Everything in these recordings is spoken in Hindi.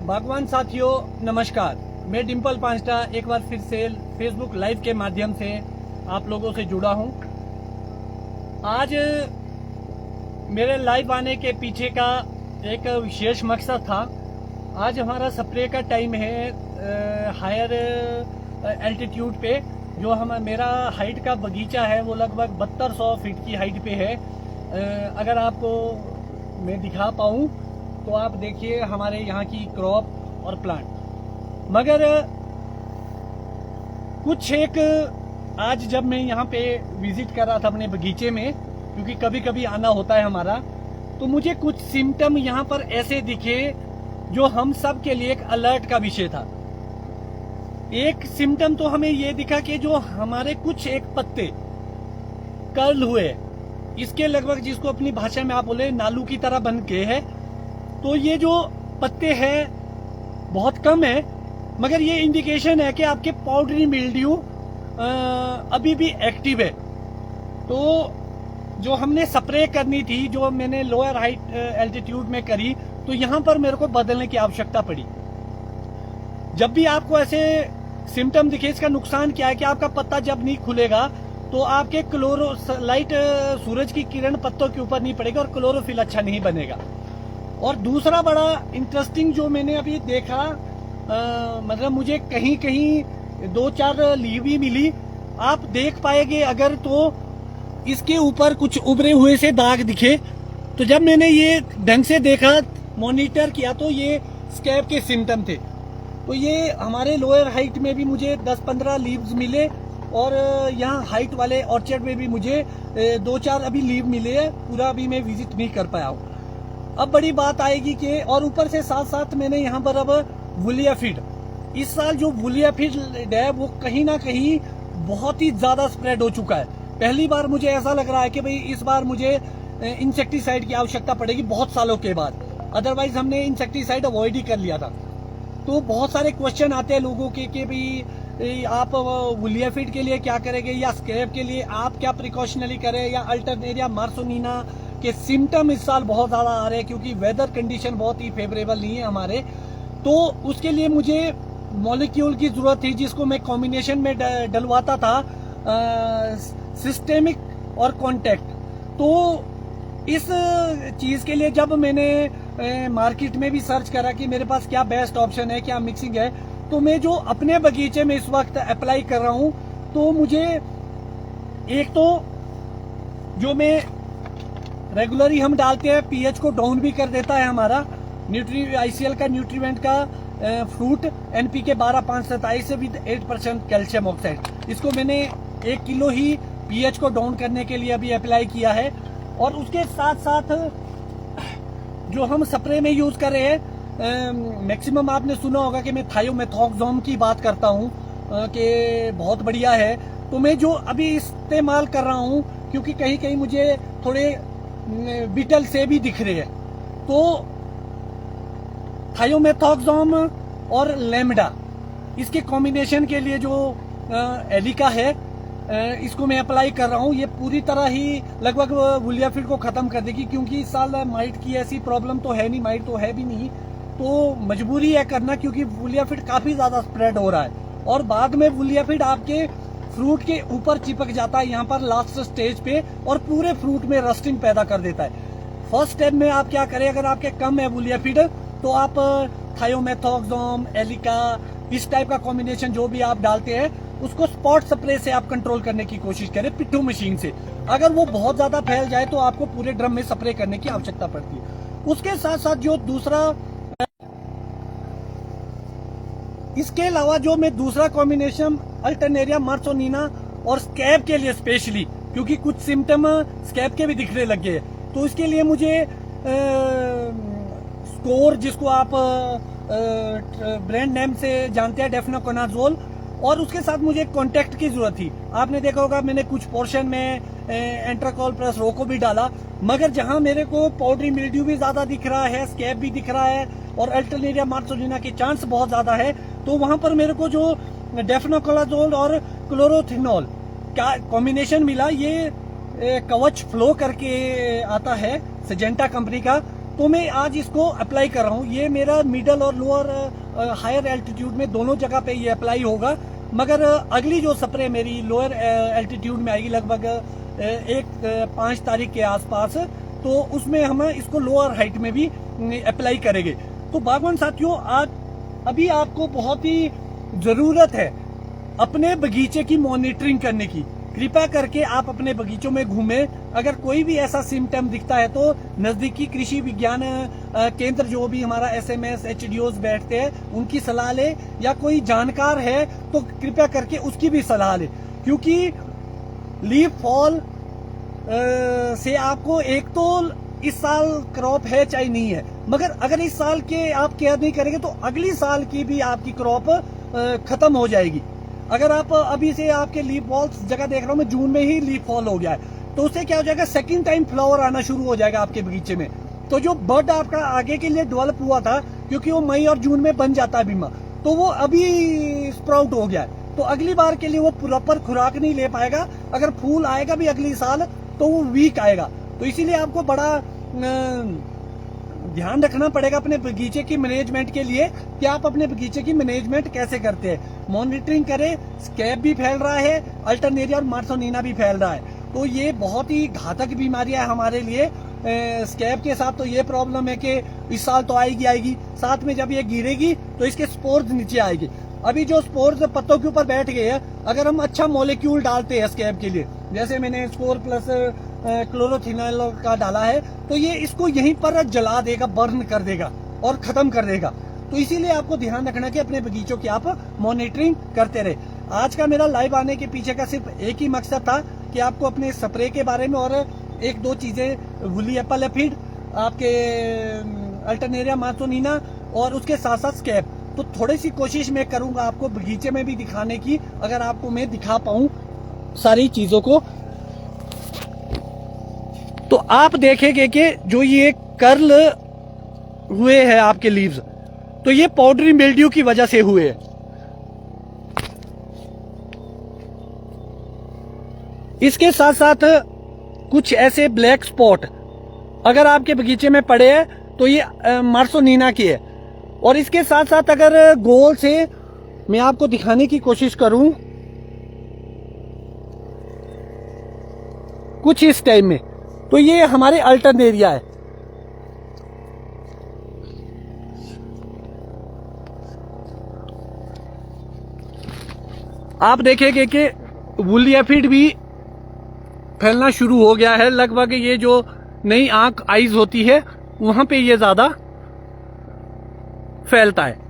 बागवान साथियों नमस्कार। मैं डिम्पल पांचटा एक बार फिर से फेसबुक लाइव के माध्यम से आप लोगों से जुड़ा हूं। आज मेरे लाइव आने के पीछे का एक विशेष मकसद था। आज हमारा स्प्रे का टाइम है हायर एल्टीट्यूड पे। जो मेरा हाइट का बगीचा है वो लगभग 7200 फीट की हाइट पे है। अगर आपको मैं दिखा पाऊँ तो आप देखिए हमारे यहाँ की क्रॉप और प्लांट। मगर कुछ एक आज जब मैं यहाँ पे विजिट कर रहा था अपने बगीचे में, क्योंकि कभी कभी आना होता है हमारा, तो मुझे कुछ सिम्टम यहाँ पर ऐसे दिखे जो हम सब के लिए एक अलर्ट का विषय था। एक सिम्टम तो हमें ये दिखा कि जो हमारे कुछ एक पत्ते कर्ल हुए, इसके लगभग जिसको अपनी भाषा में आप बोले नालू की तरह बन के है। तो ये जो पत्ते हैं बहुत कम है, मगर ये इंडिकेशन है कि आपके पाउडरी मिल्ड्यू अभी भी एक्टिव है। तो जो हमने स्प्रे करनी थी, जो मैंने लोअर हाइट एल्टीट्यूड में करी, तो यहाँ पर मेरे को बदलने की आवश्यकता पड़ी। जब भी आपको ऐसे सिम्टम दिखे, इसका नुकसान क्या है कि आपका पत्ता जब नहीं खुलेगा तो आपके लाइट सूरज की किरण पत्तों के ऊपर नहीं पड़ेगी और क्लोरोफिल अच्छा नहीं बनेगा। और दूसरा बड़ा इंटरेस्टिंग जो मैंने अभी देखा, मतलब मुझे कहीं कहीं 2-4 लीव भी मिली। आप देख पाएंगे अगर तो इसके ऊपर कुछ उभरे हुए से दाग दिखे। तो जब मैंने ये ढंग से देखा, मॉनिटर किया, तो ये स्कैब के सिम्टम थे। तो ये हमारे लोअर हाइट में भी मुझे 10-15 लीव्स मिले और यहाँ हाइट वाले ऑर्चर्ड में भी मुझे 2-4 अभी लीव मिले हैं। पूरा अभी मैं विजिट नहीं कर पाया हूँ। अब बड़ी बात आएगी कि और ऊपर से साथ साथ मैंने यहाँ पर अब वुलिया फीड, इस साल जो वुलिया फीड है वो कहीं ना कहीं बहुत ही ज्यादा स्प्रेड हो चुका है। पहली बार मुझे ऐसा लग रहा है कि भाई इस बार मुझे इंसेक्टिसाइड की आवश्यकता पड़ेगी बहुत सालों के बाद। अदरवाइज हमने इंसेक्टिसाइड अवॉइड ही कर लिया था। तो बहुत सारे क्वेश्चन आते हैं लोगों के कि भाई आप वुलिया फीड के लिए क्या करेंगे या स्क्रैब के लिए आप क्या प्रिकॉशनरी करें या अल्टरनेरिया मार्सोनिना के सिम्टम इस साल बहुत ज्यादा आ रहे हैं, क्योंकि वेदर कंडीशन बहुत ही फेवरेबल नहीं है हमारे। तो उसके लिए मुझे मॉलिक्यूल की जरूरत थी जिसको मैं कॉम्बिनेशन में डलवाता था, सिस्टेमिक और कॉन्टैक्ट। तो इस चीज के लिए जब मैंने मार्केट में भी सर्च करा कि मेरे पास क्या बेस्ट ऑप्शन है, क्या मिक्सिंग है, तो मैं जो अपने बगीचे में इस वक्त अप्लाई कर रहा हूं, तो मुझे एक तो जो मैं रेगुलरली हम डालते हैं पीएच को डाउन भी कर देता है हमारा आईसीएल का न्यूट्रीवेंट का fruit NPK 12-5-27 with 8% calcium oxide. इसको मैंने 1 किलो ही पीएच को डाउन करने के लिए अभी अप्लाई किया है। और उसके साथ साथ जो हम स्प्रे में यूज कर रहे हैं, मैक्सिमम आपने सुना होगा कि मैं थायोमेथोक्सोम की बात करता हूँ कि बहुत बढ़िया है। तो मैं जो अभी इस्तेमाल कर रहा हूँ, क्योंकि कहीं कहीं मुझे थोड़े बीटल से भी दिख रहे हैं, तो थायोमेथोक्सोम और लैम्डा इसके कॉम्बिनेशन के लिए जो एलिका है, इसको मैं अप्लाई कर रहा हूँ। ये पूरी तरह ही लगभग वुलिया फीड को खत्म कर देगी, क्योंकि इस साल माइट की ऐसी प्रॉब्लम तो है नहीं, माइट तो है भी नहीं, तो मजबूरी है करना, क्योंकि वुलिया फीड काफी ज्यादा स्प्रेड हो रहा है। और बाद में वुलिया फीड आपके फ्रूट के ऊपर चिपक जाता है यहाँ पर लास्ट स्टेज पे, और पूरे फ्रूट में रस्टिंग पैदा कर देता है। फर्स्ट स्टेप में आप क्या करें, अगर आपके कम है वुलिया फीड, तो आप थायोमेथोक्सोम, एलिका, इस टाइप का कॉम्बिनेशन जो भी आप डालते हैं, उसको स्पॉट स्प्रे से आप कंट्रोल करने की कोशिश करें, पिट्ठू मशीन से। अगर वो बहुत ज्यादा फैल जाए तो आपको पूरे ड्रम में स्प्रे करने की आवश्यकता पड़ती है। उसके साथ साथ जो दूसरा, इसके अलावा जो मैं दूसरा कॉम्बिनेशन अल्टरनेरिया मार्सोनिना और स्कैब के लिए स्पेशली, क्योंकि कुछ सिम्टम स्कैब के भी दिखने लग गए, तो इसके लिए मुझे स्कोर, जिसको आप ब्रांड नेम से जानते हैं, डेफिनोकोनाजोल, और उसके साथ मुझे कॉन्टैक्ट की जरूरत थी। आपने देखा होगा मैंने कुछ पोर्शन में एंट्राकॉल प्लस रोको भी डाला, मगर जहां मेरे को पाउडरी मिल्ड्यू भी ज्यादा दिख रहा है, स्कैब भी दिख रहा है और अल्टरनेरिया मार्सोनिना के चांस बहुत ज्यादा है, तो वहां पर मेरे को जो डेफिनोकोनाजोल और क्लोरोथिनोल का कॉम्बिनेशन मिला। ये कवच फ्लो करके आता है सिजेंटा कंपनी का, तो मैं आज इसको अप्लाई कर रहा हूँ। ये मेरा मिडल और लोअर हायर एल्टीट्यूड में दोनों जगह पे ये अप्लाई होगा, मगर अगली जो स्प्रे मेरी लोअर एल्टीट्यूड में आएगी लगभग 5 तारीख के आसपास, तो उसमें हम इसको लोअर हाइट में भी अप्लाई करेंगे। तो बागवान साथियों, आज अभी आपको बहुत ही जरूरत है अपने बगीचे की मॉनिटरिंग करने की। कृपया करके आप अपने बगीचों में घूमें, अगर कोई भी ऐसा सिम्टम दिखता है तो नजदीकी कृषि विज्ञान केंद्र जो भी हमारा एसएमएस एचडीओस बैठते हैं उनकी सलाह ले, या कोई जानकार है तो कृपया करके उसकी भी सलाह ले, क्योंकि लीफ फॉल से आपको एक तो इस साल क्रॉप है चाहे नहीं है, मगर अगर इस साल के आप केयर नहीं करेंगे तो अगली साल की भी आपकी क्रॉप खत्म हो जाएगी। अगर आप अभी से आपके लीफ फॉल्स जगह देख रहा हूं मैं, जून में ही लीफ फॉल हो गया है, तो उससे क्या हो जाएगा, सेकंड टाइम फ्लावर आना शुरू हो जाएगा आपके बगीचे में। तो जो बर्ड आपका आगे के लिए डेवलप हुआ था, क्योंकि वो मई और जून में बन जाता है बीमा, तो वो अभी स्प्राउट हो गया है, तो अगली बार के लिए वो प्रॉपर खुराक नहीं ले पाएगा। अगर फूल आएगा भी अगली साल तो वो वीक आएगा। तो इसीलिए आपको बड़ा ध्यान रखना पड़ेगा अपने बगीचे की मैनेजमेंट के लिए कि आप अपने बगीचे की मैनेजमेंट कैसे करते हैं। मॉनिटरिंग करें, स्कैब भी फैल रहा है, अल्टरनेरिया और मार्सोनिना भी फैल रहा है, तो ये बहुत ही घातक बीमारियां है हमारे लिए। स्कैब के साथ तो ये प्रॉब्लम है कि इस साल तो आएगी, साथ में जब ये गिरेगी तो इसके स्पोर्स नीचे आएगी। अभी जो स्पोर्स पत्तों के ऊपर बैठ गए हैं, अगर हम अच्छा मॉलिक्यूल डालते हैं स्कैब के लिए, जैसे मैंने स्कोर प्लस क्लोरोथिनल का डाला है, तो ये इसको यहीं पर जला देगा, बर्न कर देगा और खत्म कर देगा। तो इसीलिए आपको ध्यान रखना कि अपने बगीचों की आप मॉनिटरिंग करते रहे। आज का मेरा लाइव आने के पीछे का सिर्फ एक ही मकसद था कि आपको अपने स्प्रे के बारे में और एक दो चीजें, वुली एप्पल एफिड, आपके अल्टरनेरिया मार्सोनिना और उसके साथ साथ स्कैब, तो थोड़ी सी कोशिश मैं करूंगा आपको बगीचे में भी दिखाने की, अगर आपको मैं दिखा पाऊं सारी चीजों को। तो आप देखेंगे कि जो ये कर्ल हुए हैं आपके लीव्स, तो ये पाउडरी मिल्ड्यू की वजह से हुए हैं। इसके साथ साथ कुछ ऐसे ब्लैक स्पॉट अगर आपके बगीचे में पड़े हैं तो ये मार्सोनिना की है। और इसके साथ साथ अगर गोल से मैं आपको दिखाने की कोशिश करूं कुछ इस टाइम में, तो ये हमारे अल्टरनेरिया है। आप देखेंगे कि वुली एफिड भी फैलना शुरू हो गया है। लगभग ये जो नई आंख आईज होती है वहां पे ये ज्यादा फैलता है।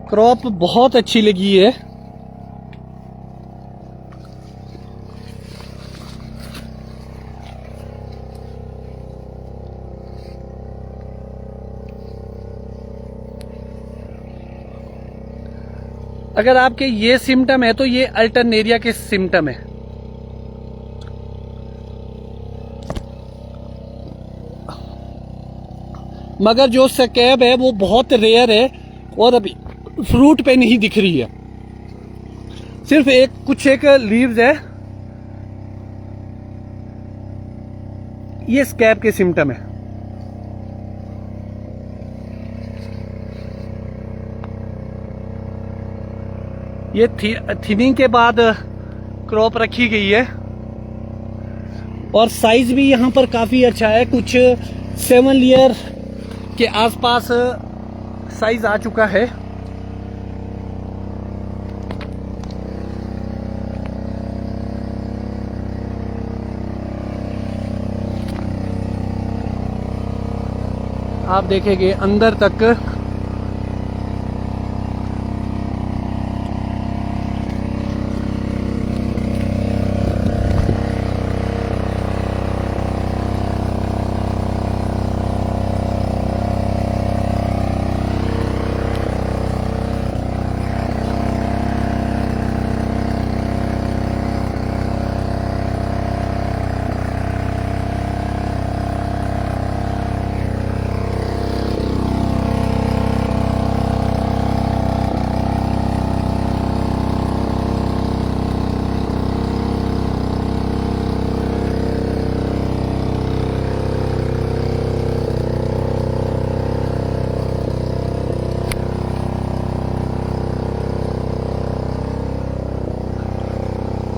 क्रॉप बहुत अच्छी लगी है। अगर आपके ये सिम्टम है तो ये अल्टरनेरिया के सिम्टम है। मगर जो स्कैब है वो बहुत रेयर है और अभी फ्रूट पे नहीं दिख रही है, सिर्फ कुछ एक लीव्स है। ये स्कैब के सिम्टम है। ये थिनिंग के बाद क्रॉप रखी गई है और साइज भी यहाँ पर काफी अच्छा है। कुछ 7 लेयर के आसपास साइज आ चुका है। आप देखेंगे अंदर तक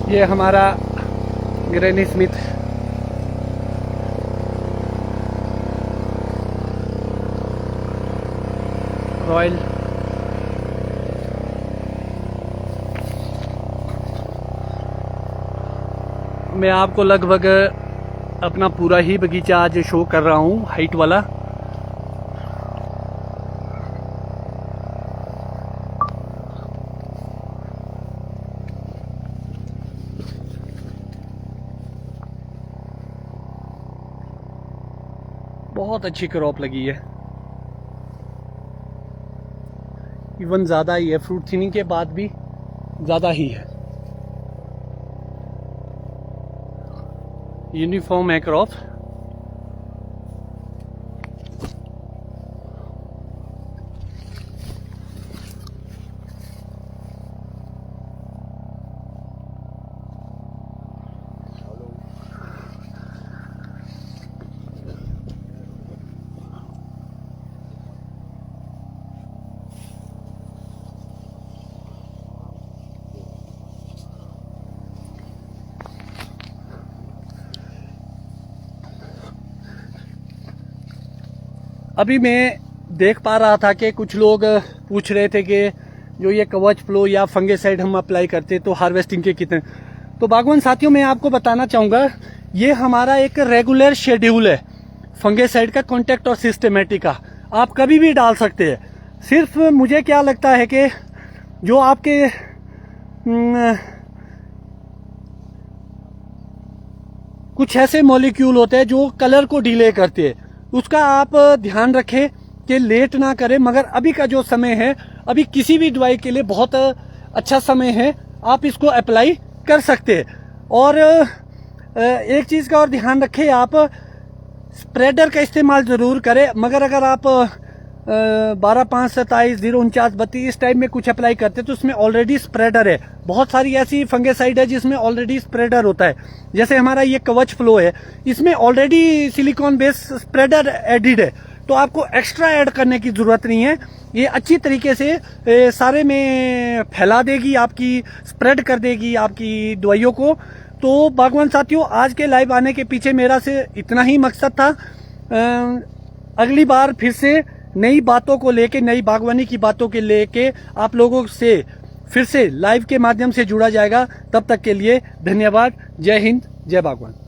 ये हमारा ग्रैनी स्मिथ रॉयल। मैं आपको लगभग अपना पूरा ही बगीचा आज शो कर रहा हूँ, हाइट वाला। बहुत अच्छी क्रॉप लगी है, इवन ज़्यादा ही है, फ्रूट थिनिंग के बाद भी ज़्यादा ही है। यूनिफॉर्म है क्रॉप। अभी मैं देख पा रहा था कि कुछ लोग पूछ रहे थे कि जो ये कवच फ्लो या फंगिसाइड हम अप्लाई करते तो हार्वेस्टिंग के कितने। तो बागवान साथियों, मैं आपको बताना चाहूँगा, ये हमारा एक रेगुलर शेड्यूल है फंगिसाइड का, कॉन्टैक्ट और सिस्टमेटिक का। आप कभी भी डाल सकते हैं। सिर्फ मुझे क्या लगता है कि जो आपके कुछ ऐसे मॉलिक्यूल होते हैं जो कलर को डिले करते हैं, उसका आप ध्यान रखें कि लेट ना करें। मगर अभी का जो समय है, अभी किसी भी दवाई के लिए बहुत अच्छा समय है, आप इसको अप्लाई कर सकते हैं। और एक चीज़ का और ध्यान रखें, आप स्प्रेडर का इस्तेमाल ज़रूर करें। मगर अगर आप 12-5-27-0-49-32 इस टाइप में कुछ अप्लाई करते तो उसमें ऑलरेडी स्प्रेडर है। बहुत सारी ऐसी फंगिसाइड है जिसमें ऑलरेडी स्प्रेडर होता है, जैसे हमारा ये कवच फ्लो है, इसमें already silicon based spreader added है, तो आपको एक्स्ट्रा ऐड करने की जरूरत नहीं है। ये अच्छी तरीके से सारे में फैला देगी, आपकी स्प्रेड कर देगी आपकी दवाइयों को। तो बागवान साथियों, आज के लाइव आने के पीछे मेरा से इतना ही मकसद था। अगली बार फिर से नई बातों को लेके, नई बागवानी की बातों के लेके आप लोगों से फिर से लाइव के माध्यम से जुड़ा जाएगा। तब तक के लिए धन्यवाद। जय हिंद, जय बागवान।